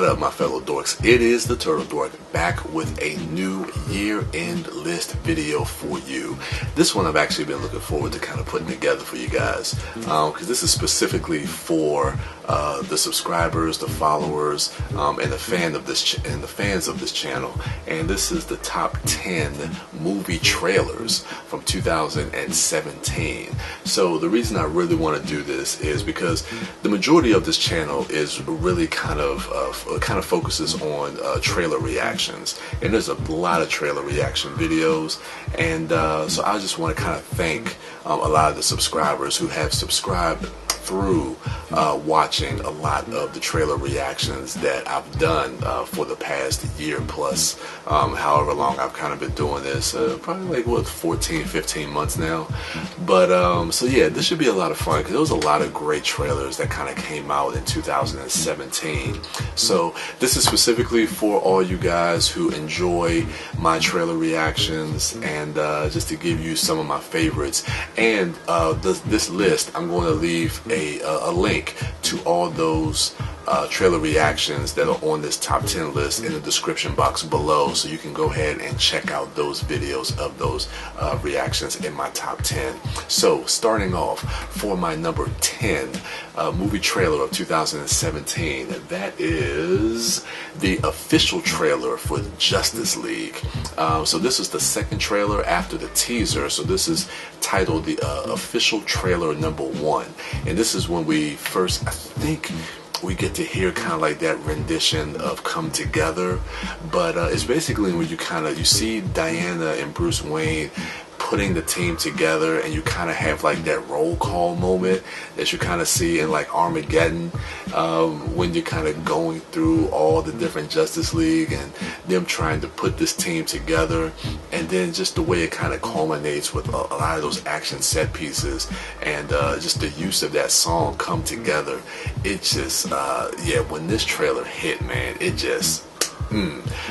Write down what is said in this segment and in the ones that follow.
up, my fellow dorks? It is the TurtleDork back with a new year-end list video for you. This one I've actually been looking forward to kind of putting together for you guys, because this is specifically for the subscribers, the followers, and the fans of this channel. And this is the top 10 movie trailers from 2017. So the reason I really want to do this is because the majority of this channel is really kind of focuses on trailer reactions, and there's a lot of trailer reaction videos, and so I just want to kind of thank a lot of the subscribers who have subscribed through watching a lot of the trailer reactions that I've done for the past year plus, however long I've kind of been doing this, probably like what, 14-15 months now. But so yeah, this should be a lot of fun because there was a lot of great trailers that kind of came out in 2017. So this is specifically for all you guys who enjoy my trailer reactions, and just to give you some of my favorites. And this list, I'm going to leave a link to all those trailer reactions that are on this top 10 list in the description box below, so you can go ahead and check out those videos of those reactions in my top 10. So starting off, for my number 10 movie trailer of 2017, that is the official trailer for Justice League. So this is the second trailer after the teaser, so this is titled the official trailer number 1, and this is when we first, I think, we get to hear kind of like that rendition of Come Together, but it's basically when you see Diana and Bruce Wayne putting the team together, and you kind of have like that roll call moment that you kind of see in like Armageddon, when you're kind of going through all the different Justice League and them trying to put this team together, and then just the way it kind of culminates with a lot of those action set pieces, and just the use of that song Come Together. It just yeah, when this trailer hit, man, it just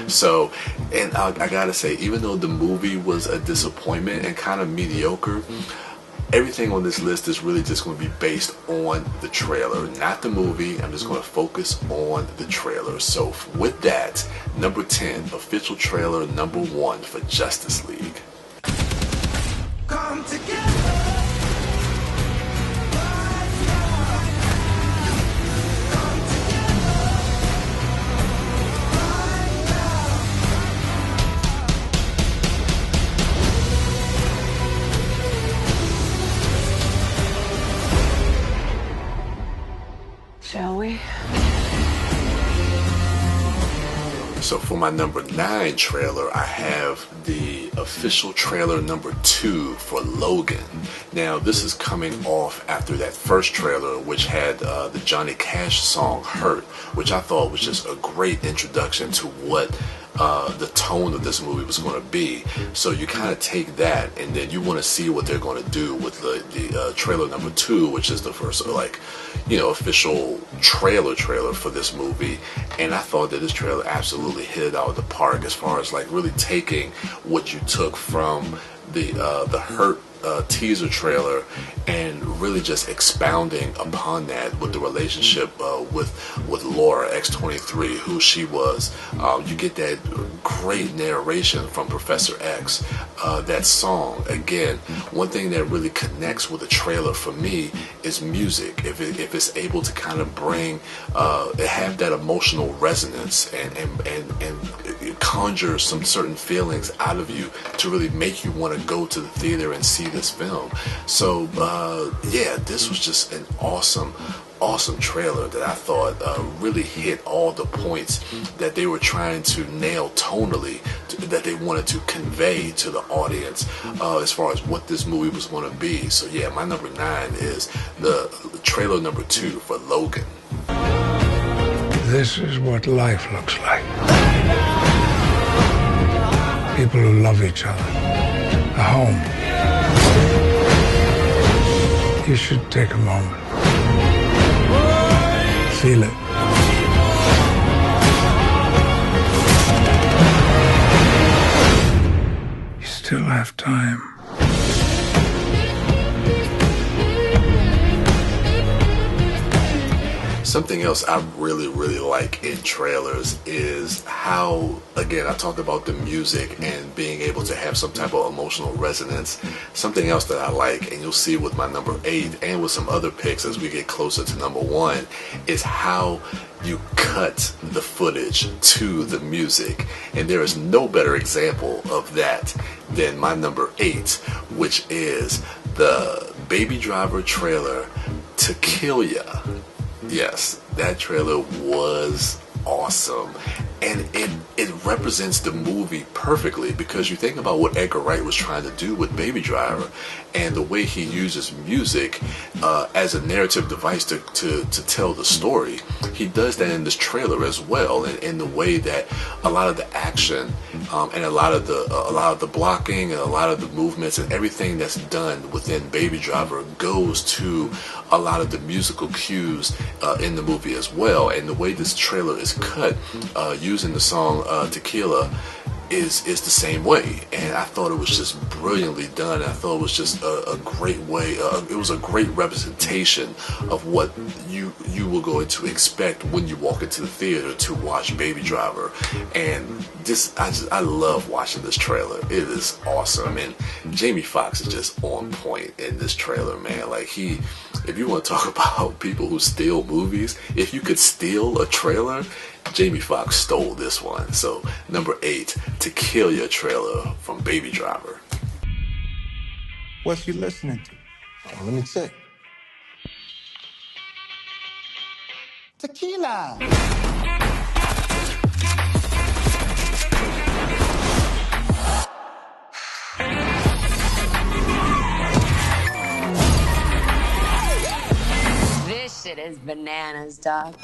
so, and I gotta say, even though the movie was a disappointment and kind of mediocre, everything on this list is really just going to be based on the trailer, not the movie. I'm just going to focus on the trailer. So with that, number 10, official trailer number 1 for Justice League. Come together. Shall we? So for my number 9 trailer, I have the official trailer number 2 for Logan. Now this is coming off after that first trailer, which had the Johnny Cash song Hurt, which I thought was just a great introduction to what the tone of this movie was going to be. So you kind of take that, and then you want to see what they're going to do with the trailer number 2, which is the first, like, you know, official trailer for this movie. And I thought that this trailer absolutely hit it out of the park as far as like really taking what you took from the Hurt teaser trailer and really just expounding upon that with the relationship with Laura X-23, who she was. You get that great narration from Professor X. That song, again, one thing that really connects with a trailer for me is music. If it's able to kind of bring have that emotional resonance and conjure some certain feelings out of you to really make you want to go to the theater and see this film. So yeah, this was just an awesome trailer that I thought really hit all the points that they were trying to nail tonally, that they wanted to convey to the audience as far as what this movie was going to be. So yeah, my number 9 is the trailer number 2 for Logan. This is what life looks like. People who love each other. A home. You should take a moment. Feel it. You still have time. Something else I really like in trailers is how, again, I talked about the music and being able to have some type of emotional resonance. Something else that I like, and you'll see with my number 8 and with some other picks as we get closer to number 1, is how you cut the footage to the music. And there is no better example of that than my number 8, which is the Baby Driver trailer, To Kill Ya. Yes, that trailer was awesome, and it represents the movie perfectly, because you think about what Edgar Wright was trying to do with Baby Driver and the way he uses music as a narrative device to tell the story. He does that in this trailer as well, and in the way that a lot of the action and a lot of the blocking and a lot of the movements and everything that's done within Baby Driver goes to a lot of the musical cues in the movie as well. And the way this trailer is cut using the song Tequila is the same way, and I thought it was just brilliantly done. I thought it was just a great way. It was a great representation of what you were going to expect when you walk into the theater to watch Baby Driver. And I love watching this trailer. It is awesome, and Jamie Foxx is just on point in this trailer, man. Like, if you want to talk about people who steal movies, if you could steal a trailer, Jamie Foxx stole this one. So number 8, To Kill Ya trailer from Baby Driver. What you listening to? Oh, let me check. Tequila. This shit is bananas, dog.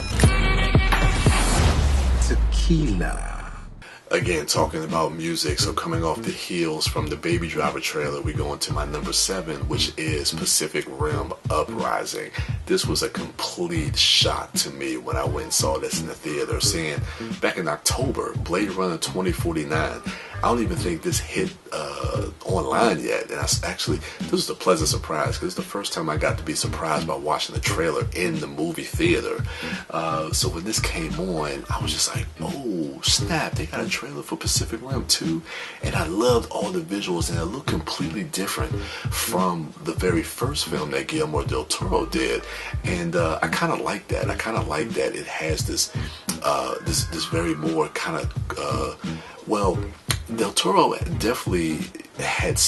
Tequila. Again, talking about music, so coming off the heels from the Baby Driver trailer, we go into my number 7, which is Pacific Rim Uprising. This was a complete shock to me when I went and saw this in the theater, seeing back in October, Blade Runner 2049. I don't even think this hit online yet, and this was a pleasant surprise, because it's the first time I got to be surprised by watching the trailer in the movie theater. So when this came on, I was just like, oh snap, they got a trailer for Pacific Rim 2, and I loved all the visuals, and it looked completely different from the very first film that Guillermo del Toro did, and I kind of like that. It has this very more kind of Del Toro definitely had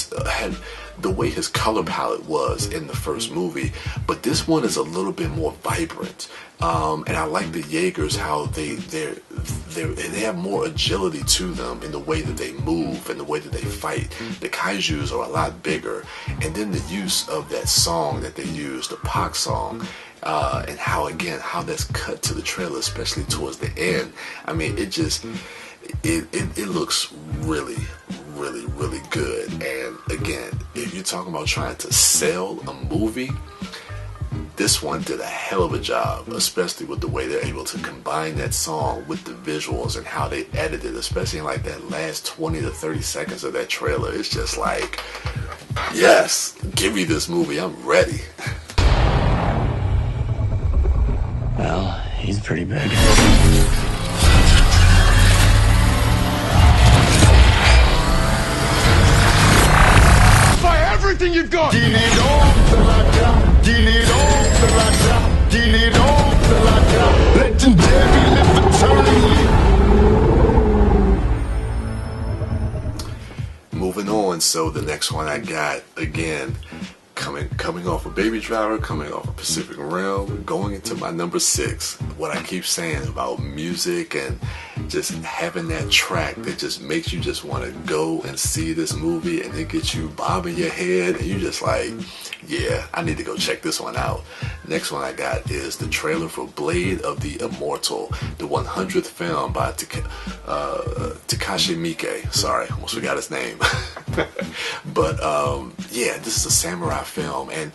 the way his color palette was in the first movie, but this one is a little bit more vibrant. And I like the Jaegers, how they have more agility to them in the way that they move and the way that they fight. The kaijus are a lot bigger, and then the use of that song that they used, the Pac song, and how that's cut to the trailer, especially towards the end. I mean, it looks really good. And again, if you're talking about trying to sell a movie, this one did a hell of a job, especially with the way they're able to combine that song with the visuals and how they edited, especially in like that last 20 to 30 seconds of that trailer. It's just like, yes, give me this movie, I'm ready. Well, he's pretty big. Everything you've got. Legendary, live eternally. Moving on, so the next one I got, again, coming off of Baby Driver, coming off of Pacific Rim, going into my number 6. What I keep saying about music and just having that track that just makes you just want to go and see this movie, and it gets you bobbing your head, and you just like, yeah, I need to go check this one out. Next one I got is the trailer for Blade of the Immortal, the 100th film by Takashi Miike. Sorry, almost forgot his name. But yeah, this is a samurai film, and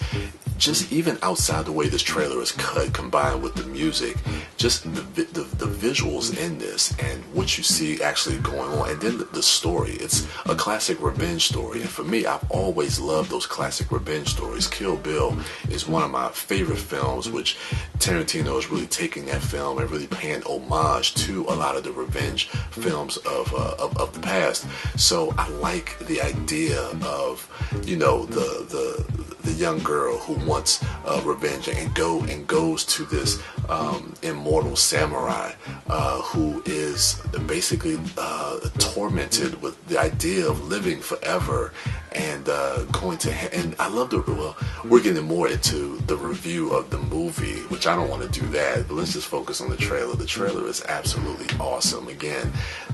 just even outside the way this trailer is cut, combined with the music, just the visuals in this and what you see actually going on, and then the story. It's a classic revenge story, and for me, I've always loved those classic revenge stories. Kill Bill is one of my favorite films, which Tarantino is really taking that film and really paying homage to a lot of the revenge films of the past. So I like the idea of, you know, the young girl who wants revenge and goes to this immortal samurai who is basically tormented with the idea of living forever and going to and I love we're getting more into the review of the movie, which I don't want to do that, but let's just focus on the trailer. The trailer is absolutely awesome. Again,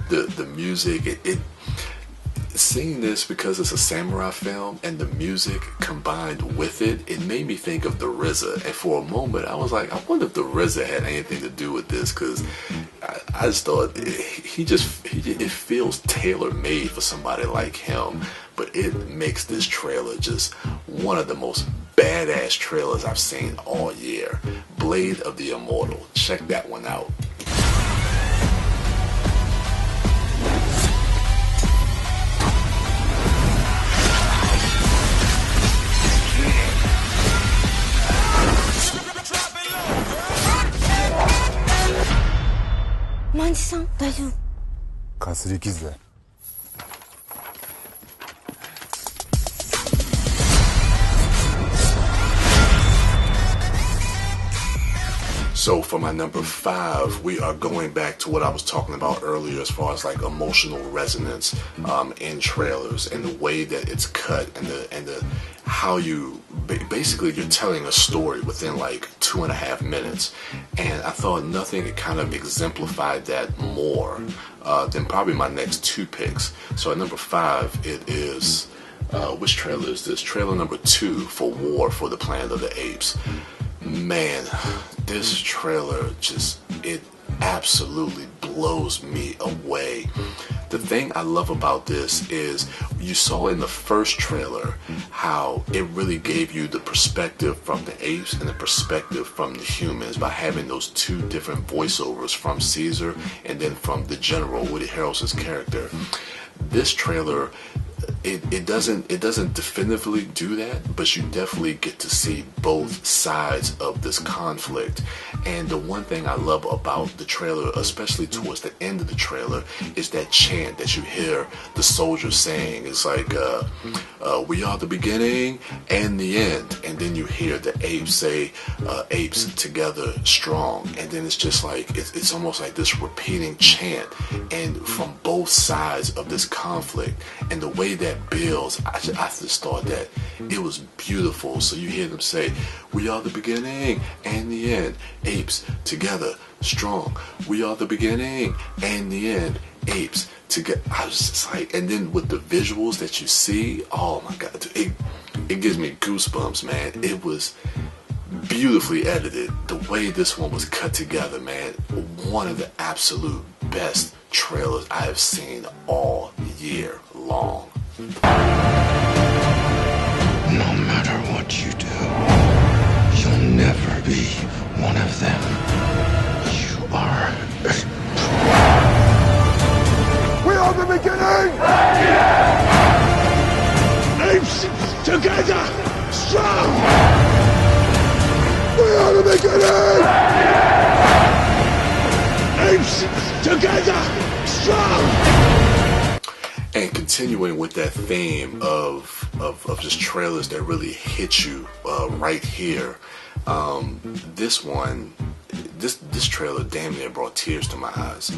the music, it seeing this, because it's a samurai film and the music combined with it, it made me think of the RZA. And for a moment, I was like, I wonder if the RZA had anything to do with this, because I just thought it feels tailor-made for somebody like him. But it makes this trailer just one of the most badass trailers I've seen all year. Blade of the Immortal. Check that one out. So for my number 5, we are going back to what I was talking about earlier as far as like emotional resonance in trailers, and the way that it's cut, and the how you basically you're telling a story within like 2.5 minutes. And I thought nothing kind of exemplified that more than probably my next 2 picks. So at number 5, it is which trailer is this? Trailer number 2 for War for the Planet of the Apes. Man, this trailer it absolutely blows me away. The thing I love about this is you saw in the first trailer how it really gave you the perspective from the apes and the perspective from the humans by having those 2 different voiceovers from Caesar and then from the General, Woody Harrelson's character. This trailer, it doesn't definitively do that, but you definitely get to see both sides of this conflict. And the one thing I love about the trailer, especially towards the end of the trailer, is that chant that you hear the soldiers saying. It's like, we are the beginning and the end. And then you hear the apes say, apes together strong. And then it's just like, it's almost like this repeating chant, and from both sides of this conflict. And the way that builds, I just thought that it was beautiful. So you hear them say, we are the beginning and the end, apes together strong. We are the beginning and the end, apes together. I was just like, and then with the visuals that you see, oh my God, it gives me goosebumps, man. It was beautifully edited. The way this one was cut together, man, one of the absolute best trailers I have seen all year long. No matter what you do, you'll never be one of them. You are. We are the beginning! Apes together, strong! We are the beginning! Apes together, strong! And continuing with that theme of just trailers that really hit you right here, this trailer damn near brought tears to my eyes.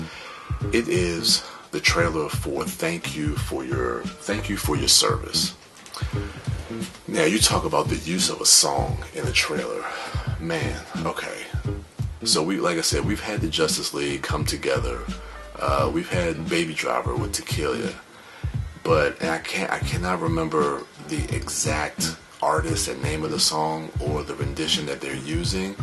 It is the trailer for Thank You for Your Service. Now you talk about the use of a song in a trailer, man. Okay, so like I said, we've had the Justice League come together. We've had Baby Driver with Tequila. But I cannot remember the exact artist and name of the song or the rendition that they're using,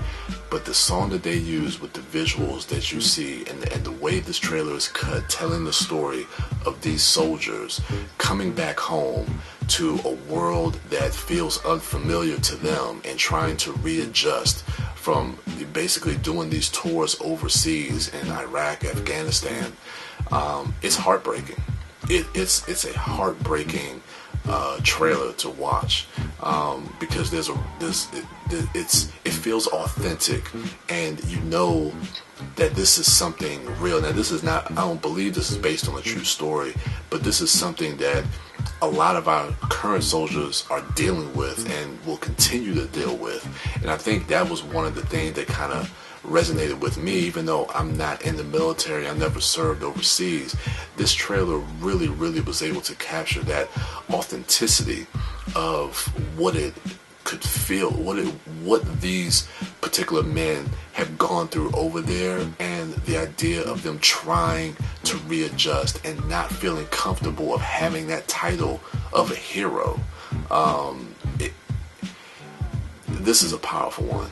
but the song that they use with the visuals that you see and the way this trailer is cut, telling the story of these soldiers coming back home to a world that feels unfamiliar to them and trying to readjust from basically doing these tours overseas in Iraq, Afghanistan. It's heartbreaking. It's a heartbreaking trailer to watch because it feels authentic, and you know that this is something real. Now, this is not, I don't believe this is based on a true story, but this is something that a lot of our current soldiers are dealing with and will continue to deal with. And I think that was one of the things that kind of resonated with me, even though I'm not in the military, I never served overseas. This trailer really was able to capture that authenticity of what it could feel, what these particular men have gone through over there, and the idea of them trying to readjust and not feeling comfortable of having that title of a hero. This is a powerful one.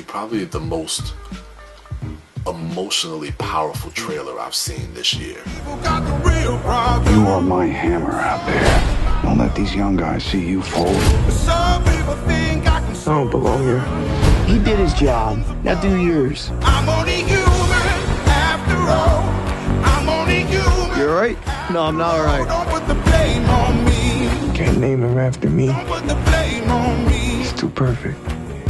Probably the most emotionally powerful trailer I've seen this year. You are my hammer out there. Don't let these young guys see you fold. I don't belong here. He did his job. Now do yours. I'm only human after all. I'm only human. You alright? No, I'm not alright. Don't put the blame on me. Can't name him after me. Don't put the blame on me. He's too perfect.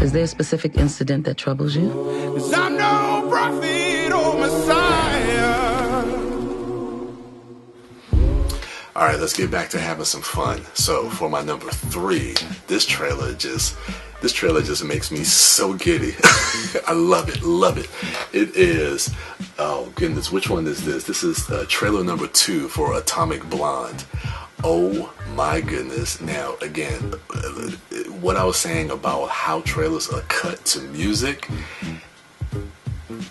Is there a specific incident that troubles you? 'Cause I'm no prophet or Messiah. Alright, let's get back to having some fun. So for my number 3, this trailer just makes me so giddy. I love it. It is, oh goodness, which one is this? This is trailer number 2 for Atomic Blonde. Oh my goodness. Now again, what I was saying about how trailers are cut to music.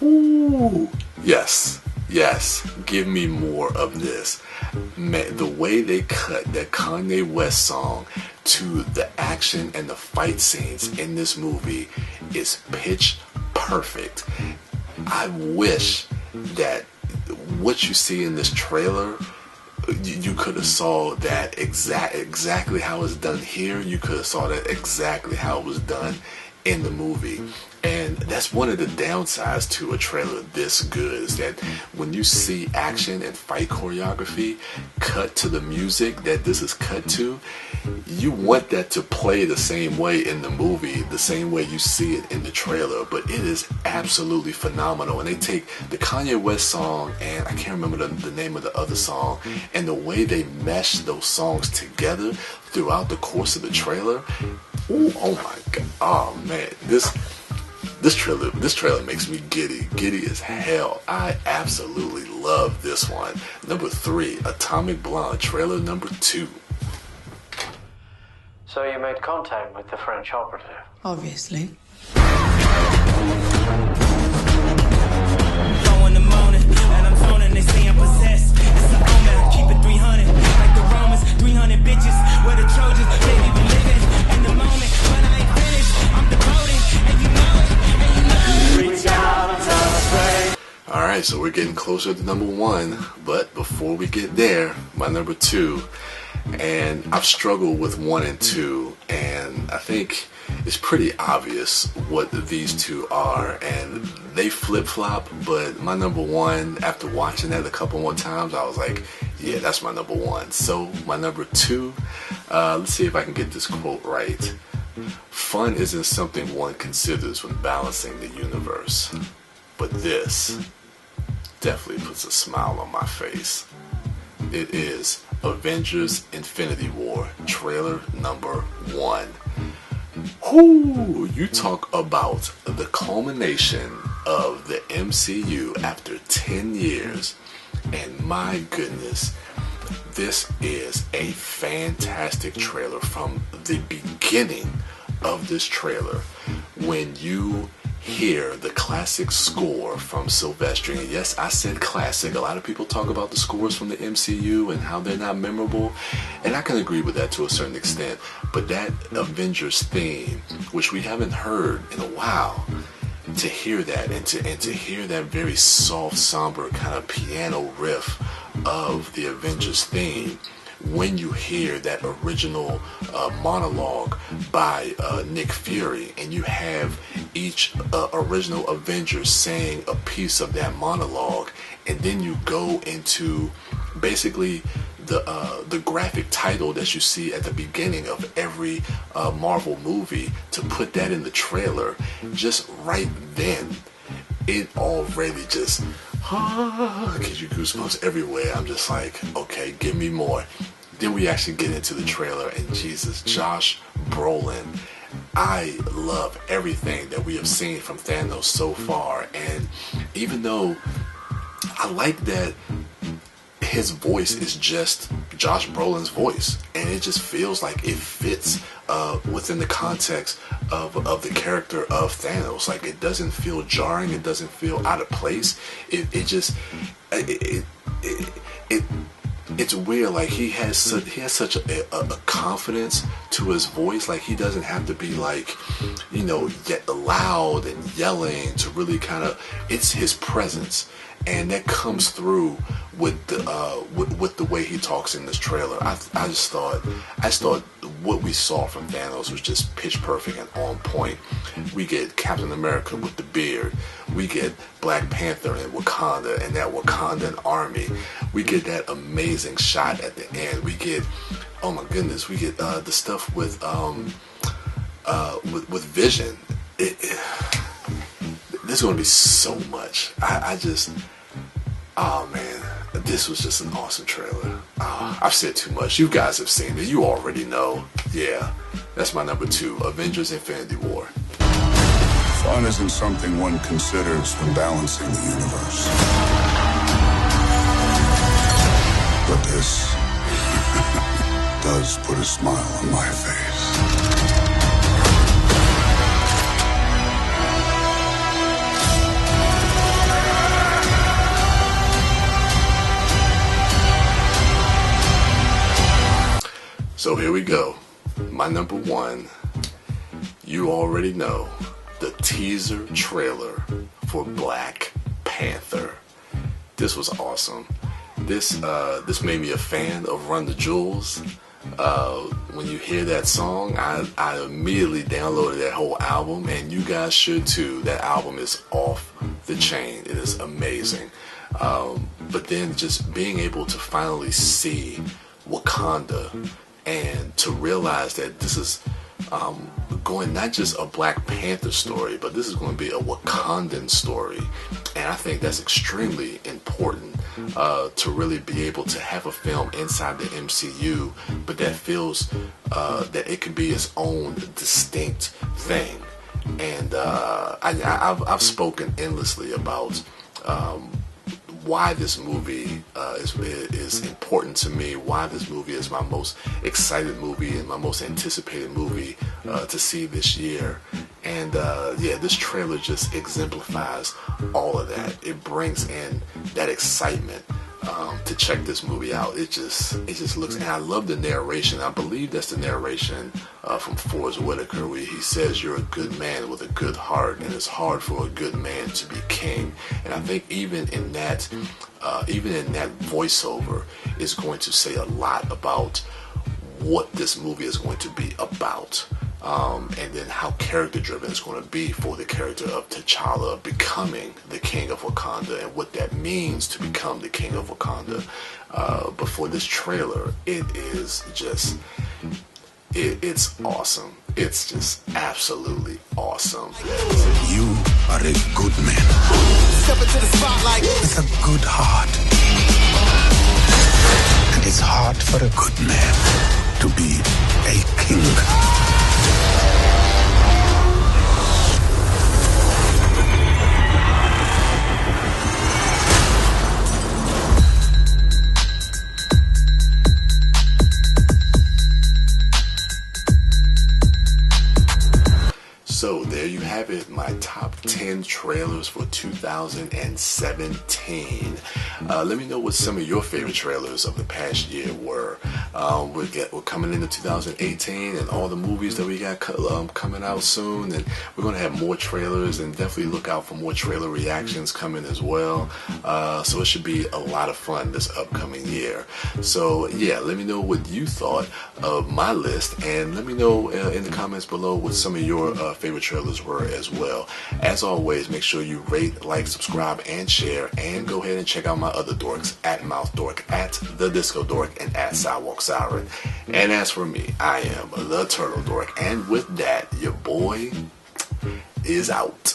Ooh, yes, give me more of this. Man, the way they cut that Kanye West song to the action and the fight scenes in this movie is pitch perfect. I wish that what you see in this trailer, you could have saw that exactly how it's done here. You could have saw that exactly how it was done in the movie. And that's one of the downsides to a trailer this good, is that when you see action and fight choreography cut to the music that this is cut to, you want that to play the same way in the movie, the same way you see it in the trailer. But it is absolutely phenomenal. And they take the Kanye West song, and I can't remember the name of the other song, and the way they mesh those songs together throughout the course of the trailer. Ooh, oh my god, oh man, this trailer makes me giddy as hell. I absolutely love this one. Number 3, Atomic Blonde, trailer number 2. So you made contact with the French operative? Obviously. In the morning, and I'm phoning, they say I'm possessed. It's an omen, I keep it 300, like the Romans, 300 bitches, where the Trojans, baby, we living in the moment, but I ain't finished, I'm devoted, and you know it, reach out and touch. Alright, so we're getting closer to number 1, but before we get there, my number 2, and I've struggled with 1 and 2, and I think it's pretty obvious what these two are, and they flip-flop, but my number 1, after watching that a couple more times, I was like, yeah, that's my number 1. So my number 2, let's see if I can get this quote right. Fun isn't something one considers when balancing the universe, but this definitely puts a smile on my face. It is Avengers Infinity War, trailer number 1. Whoo, you talk about the culmination of the MCU after 10 years, and my goodness, this is a fantastic trailer. From the beginning of this trailer, when you hear the classic score from Sylvester. And yes, I said classic. A lot of people talk about the scores from the MCU and how they're not memorable, and I can agree with that to a certain extent. But that Avengers theme, which we haven't heard in a while, to hear that and to hear that very soft, somber kind of piano riff of the Avengers theme, when you hear that original monologue by Nick Fury, and you have each original Avenger saying a piece of that monologue, and then you go into basically the graphic title that you see at the beginning of every Marvel movie, to put that in the trailer, just right then, it already just gives you goosebumps everywhere. I'm just like, okay, give me more. Then we actually get into the trailer, and Jesus, Josh Brolin. I love everything that we have seen from Thanos so far, and even though I like that his voice is just Josh Brolin's voice, and it just feels like it fits within the context of the character of Thanos. Like, it doesn't feel jarring, it doesn't feel out of place. It's weird. Like, he has such a confidence to his voice. Like, he doesn't have to be like, yet loud and yelling to really kind of. It's his presence, and that comes through with the way he talks in this trailer. I just thought what we saw from Thanos was just pitch perfect and on point. We get Captain America with the beard. We get Black Panther in Wakanda and that Wakandan army. We get that amazing shot at the end. We get, oh my goodness, we get the stuff with Vision. There's going to be so much. Oh man, this was just an awesome trailer. I've said too much. You guys have seen it. You already know. Yeah, that's my number 2, Avengers Infinity War. Fun isn't something one considers when balancing the universe. But this does put a smile on my face. So here we go. My number 1, you already know, the teaser trailer for Black Panther. This was awesome. This made me a fan of Run the Jewels. When you hear that song, I immediately downloaded that whole album, and you guys should too. That album is off the chain. It is amazing. But then just being able to finally see Wakanda, and to realize that this is going not just a Black Panther story, but this is going to be a Wakandan story. And I think that's extremely important to really be able to have a film inside the MCU, but that feels that it can be its own distinct thing. And I've spoken endlessly about why this movie is important to me, why this movie is my most excited movie and my most anticipated movie to see this year. And yeah, this trailer just exemplifies all of that. It brings in that excitement to check this movie out. It just looks, and I love the narration. I believe that's the narration from Forrest Whitaker, where he says, "You're a good man with a good heart, and it's hard for a good man to be king." And I think even in that voiceover is going to say a lot about what this movie is going to be about. And then how character driven it's going to be for the character of T'Challa becoming the king of Wakanda, and what that means to become the king of Wakanda. But for this trailer, it is just, it's awesome. It's just absolutely awesome. You are a good man. Step into the spotlight with a good heart. And it's hard for a good man to be a king. So there you have it, my top 10 trailers for 2017. Let me know what some of your favorite trailers of the past year were. We're coming into 2018 and all the movies that we got coming out soon, and we're going to have more trailers, and definitely look out for more trailer reactions coming as well. So it should be a lot of fun this upcoming year. So yeah, let me know what you thought of my list, and let me know in the comments below what some of your favorite trailers were as well. As always, make sure you rate, like, subscribe, and share, and go ahead and check out my other dorks at MouthDork, at the Disco Dork, and at Sidewalk Siren. And as for me, I am the TurtleDork, and with that, your boy is out.